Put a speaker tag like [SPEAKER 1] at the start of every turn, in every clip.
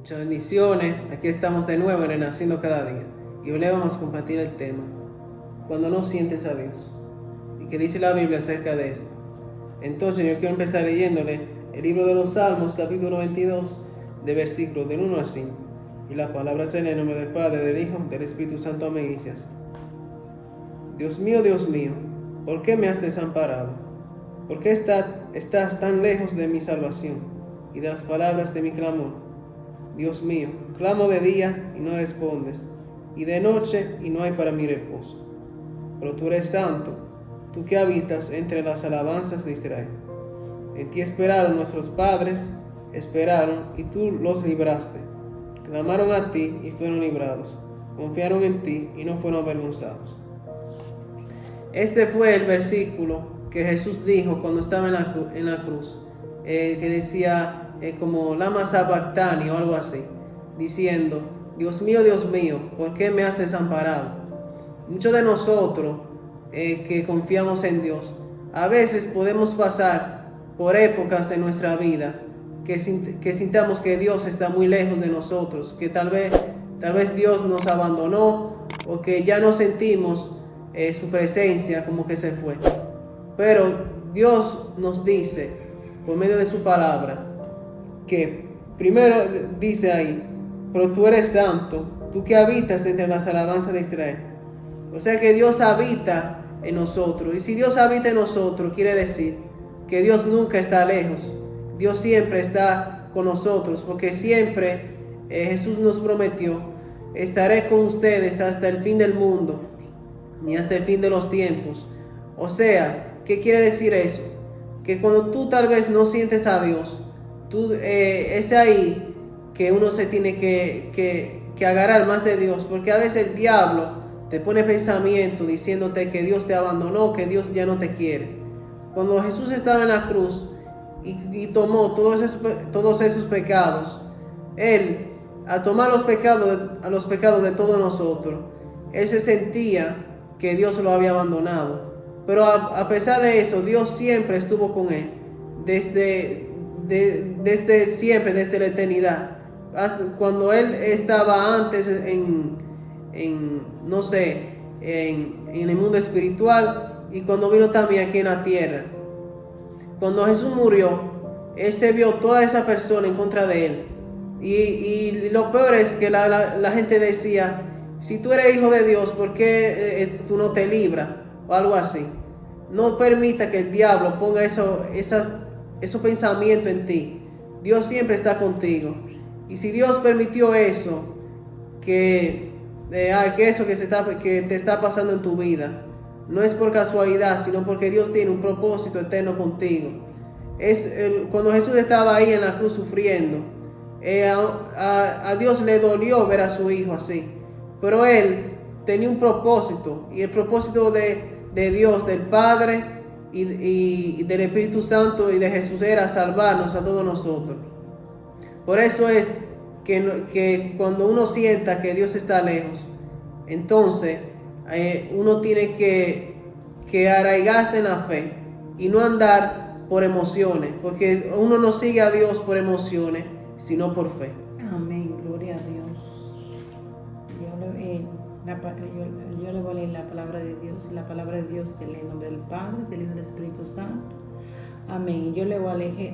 [SPEAKER 1] Muchas bendiciones. Aquí estamos de nuevo en Renaciendo Cada Día. Y hoy le vamos a compartir el tema cuando no sientes a Dios. ¿Y qué dice la Biblia acerca de esto? Entonces yo quiero empezar leyéndole el libro de los Salmos, capítulo 22, de versículos del 1 al 5. Y la palabra es en el nombre del Padre, del Hijo, del Espíritu Santo. Amén. Y dice así: Dios mío, ¿por qué me has desamparado? ¿Por qué estás tan lejos de mi salvación y de las palabras de mi clamor? Dios mío, clamo de día y no respondes, y de noche y no hay para mí reposo. Pero tú eres santo, tú que habitas entre las alabanzas de Israel. En ti esperaron nuestros padres, y tú los libraste. Clamaron a ti y fueron librados. Confiaron en ti y no fueron avergonzados. Este fue el versículo que Jesús dijo cuando estaba en la cruz, que decía como Lama Sabactani o algo así, diciendo: Dios mío, ¿por qué me has desamparado? Muchos de nosotros que confiamos en Dios, a veces podemos pasar por épocas de nuestra vida que sintamos que Dios está muy lejos de nosotros, que tal vez Dios nos abandonó o que ya no sentimos su presencia, como que se fue. Pero Dios nos dice por medio de su palabra que primero dice ahí: pero tú eres santo, tú que habitas entre las alabanzas de Israel. O sea que Dios habita en nosotros, y si Dios habita en nosotros, quiere decir que Dios nunca está lejos. Dios siempre está con nosotros, porque siempre Jesús nos prometió: estaré con ustedes hasta el fin del mundo y hasta el fin de los tiempos. O sea, ¿qué quiere decir eso? Que cuando tú tal vez no sientes a Dios, es ahí que uno se tiene que agarrar más de Dios, porque a veces el diablo te pone pensamiento diciéndote que Dios te abandonó, que Dios ya no te quiere. Cuando Jesús estaba en la cruz y tomó todos esos pecados, Él, al tomar los pecados de todos nosotros, Él se sentía que Dios lo había abandonado. Pero a pesar de eso, Dios siempre estuvo con Él, desde siempre, desde la eternidad. Cuando Él estaba antes en el mundo espiritual, y cuando vino también aquí en la tierra. Cuando Jesús murió, Él se vio toda esa persona en contra de Él. Y lo peor es que la gente decía: si tú eres hijo de Dios, ¿por qué tú no te libras? O algo así. No permita que el diablo ponga esos pensamientos en ti. Dios siempre está contigo. Y si Dios permitió eso, que te está pasando en tu vida, no es por casualidad, sino porque Dios tiene un propósito eterno contigo. Cuando Jesús estaba ahí en la cruz sufriendo, a Dios le dolió ver a su hijo así. Pero Él tenía un propósito, y el propósito de Dios, del Padre y del Espíritu Santo y de Jesús era salvarnos a todos nosotros. Por eso es que cuando uno sienta que Dios está lejos, entonces uno tiene que arraigarse en la fe y no andar por emociones, porque uno no sigue a Dios por emociones, sino por fe.
[SPEAKER 2] Amén, gloria a Dios. Yo le voy a leer la palabra de Dios. La palabra de Dios en el nombre del Padre, del Hijo y del Espíritu Santo. Amén. Yo le voy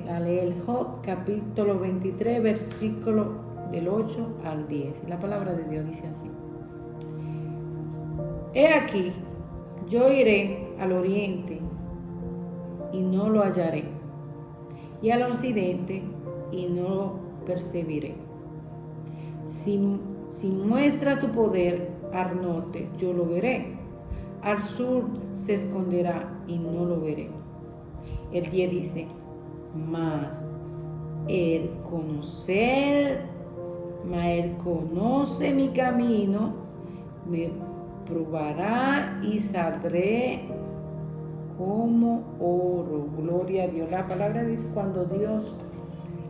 [SPEAKER 2] a leer Job, capítulo 23, versículo del 8 al 10. La palabra de Dios dice así: He aquí, yo iré al oriente y no lo hallaré, y al occidente y no lo percibiré. Si muestra su poder al norte, yo lo veré. Al sur se esconderá y no lo veré. El 10 dice: Mas él conoce mi camino, me probará y saldré como oro. Gloria a Dios. La palabra dice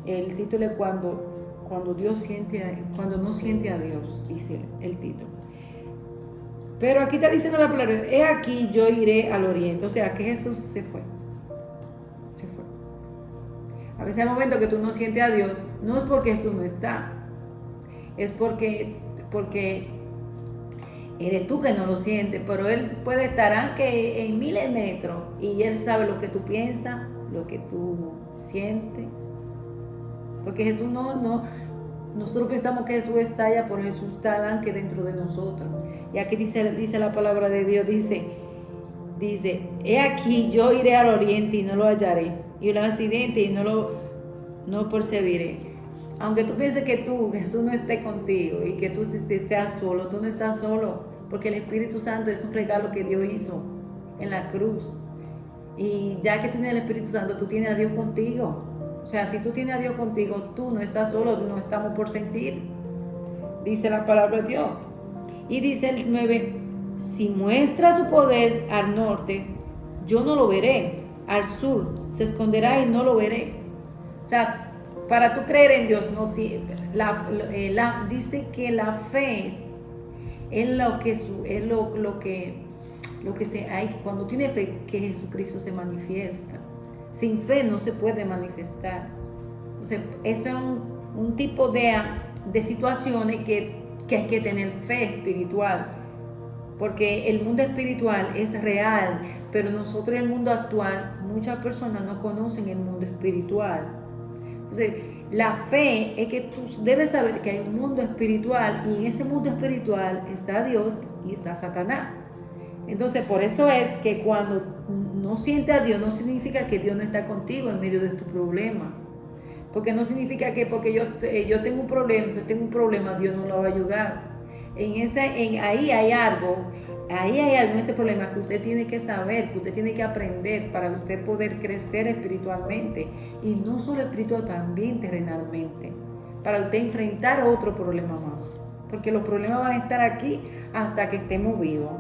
[SPEAKER 2] el título es cuando no siente a Dios, dice el título. Pero aquí está diciendo la palabra: he aquí, yo iré al oriente. O sea, que Jesús se fue. A veces hay momentos que tú no sientes a Dios, no es porque Jesús no está, es porque eres tú que no lo sientes, pero Él puede estar aunque en miles de metros y Él sabe lo que tú piensas, lo que tú sientes. Porque Jesús nosotros pensamos que Jesús está allá, pero Jesús está aunque dentro de nosotros. Y aquí dice la palabra de Dios, dice, he aquí yo iré al oriente y no lo hallaré, y al occidente y no percibiré. Aunque tú pienses que Jesús no esté contigo y que tú estés solo, tú no estás solo, porque el Espíritu Santo es un regalo que Dios hizo en la cruz. Y ya que tú tienes el Espíritu Santo, tú tienes a Dios contigo. O sea, si tú tienes a Dios contigo, tú no estás solo, no estamos por sentir. Dice la palabra de Dios. Y dice el 9, si muestra su poder al norte, yo no lo veré. Al sur se esconderá y no lo veré. O sea, para tú creer en Dios, dice que la fe es lo que se hay cuando tiene fe, que Jesucristo se manifiesta. Sin fe no se puede manifestar. Entonces, eso es un tipo de situaciones que hay que tener fe espiritual, porque el mundo espiritual es real, pero nosotros en el mundo actual, muchas personas no conocen el mundo espiritual. Entonces, la fe es que tú debes saber que hay un mundo espiritual y en ese mundo espiritual está Dios y está Satanás. Entonces, por eso es que cuando no sientes a Dios, no significa que Dios no está contigo en medio de tu problema. Porque no significa que porque yo tengo un problema, Dios no lo va a ayudar. Ahí hay algo en ese problema que usted tiene que saber, que usted tiene que aprender para usted poder crecer espiritualmente. Y no solo espiritual, también terrenalmente. Para usted enfrentar otro problema más. Porque los problemas van a estar aquí hasta que estemos vivos.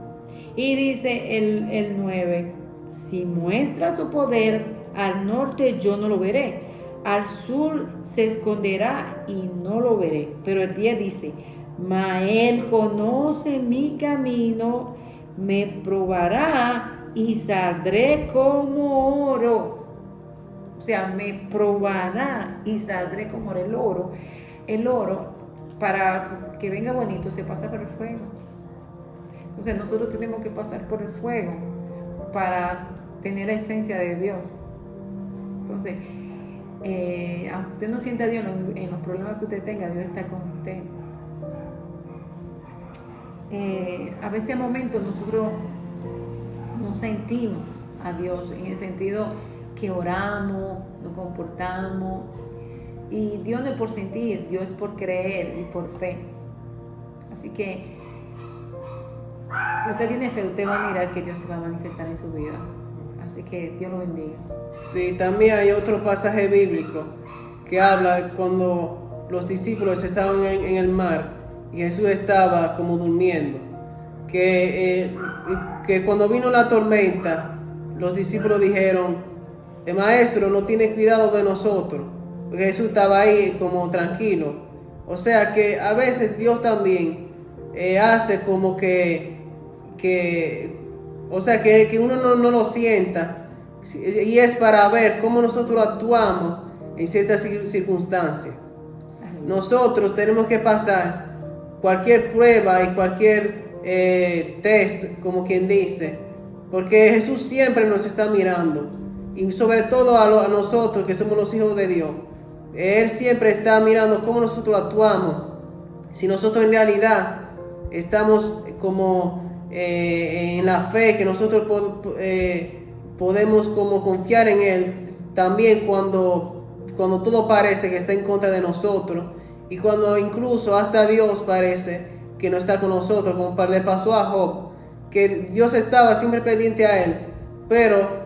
[SPEAKER 2] Y dice el 9, si muestra su poder al norte, yo no lo veré. Al sur se esconderá y no lo veré. Pero el 10 dice, mas Él conoce mi camino, me probará y saldré como oro. O sea, me probará y saldré como oro. El oro, para que venga bonito, se pasa por el fuego. Entonces nosotros tenemos que pasar por el fuego para tener la esencia de Dios. Entonces, aunque usted no sienta a Dios en los problemas que usted tenga, Dios está con usted. A veces a momentos nosotros no sentimos a Dios en el sentido que oramos, nos comportamos, y Dios no es por sentir, Dios es por creer y por fe. Así que si usted tiene fe, usted va a mirar que Dios se va a manifestar en su vida. Así que Dios lo bendiga.
[SPEAKER 1] Sí, también hay otro pasaje bíblico que habla cuando los discípulos estaban en el mar y Jesús estaba como durmiendo, que cuando vino la tormenta, los discípulos dijeron, el maestro no tiene cuidado de nosotros, porque Jesús estaba ahí como tranquilo. O sea que a veces Dios también hace como que uno no lo sienta, y es para ver cómo nosotros actuamos en ciertas circunstancias. Nosotros tenemos que pasar cualquier prueba y cualquier test, como quien dice, porque Jesús siempre nos está mirando, y sobre todo a nosotros que somos los hijos de Dios. Él siempre está mirando cómo nosotros actuamos, si nosotros en realidad estamos como en la fe, que nosotros podemos como confiar en Él, también cuando todo parece que está en contra de nosotros, y cuando incluso hasta Dios parece que no está con nosotros, como le pasó a Job, que Dios estaba siempre pendiente a él, pero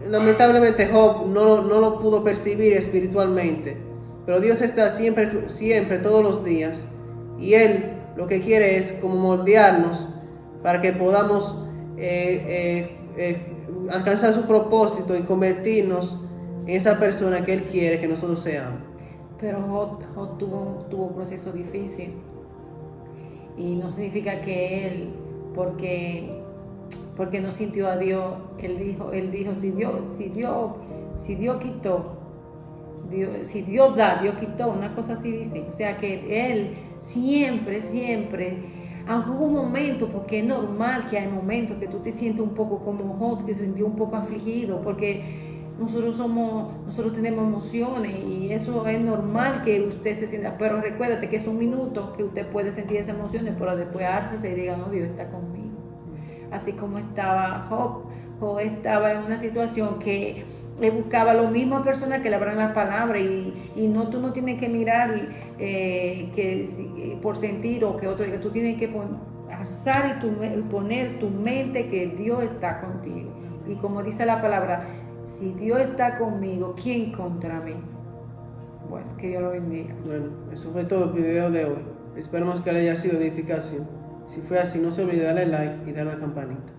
[SPEAKER 1] lamentablemente Job no lo pudo percibir espiritualmente. Pero Dios está siempre, todos los días, y Él lo que quiere es como moldearnos para que podamos alcanzar su propósito y convertirnos en esa persona que Él quiere que nosotros seamos.
[SPEAKER 2] Pero Job tuvo un proceso difícil, y no significa que él, porque no sintió a Dios, él dijo, si Dios quitó, si Dios da, Dios quitó, una cosa así dice. O sea que Él siempre, aunque hubo momentos, porque es normal que hay momentos que tú te sientes un poco como Job, que se sintió un poco afligido, porque nosotros tenemos emociones y eso es normal que usted se sienta, pero recuérdate que es un minuto que usted puede sentir esas emociones, pero después arce y diga, no, Dios está conmigo. Así como estaba Job estaba en una situación que le buscaba a la misma persona que le hablan las palabras y no, tú no tienes que mirar por sentir o que otro, que tú tienes que alzar y poner tu mente que Dios está contigo. Y como dice la palabra, si Dios está conmigo, ¿quién contra mí? Bueno, que Dios lo bendiga.
[SPEAKER 1] Bueno, eso fue todo el video de hoy. Esperamos que le haya sido de edificación. Si fue así, no se olvide darle like y darle a la campanita.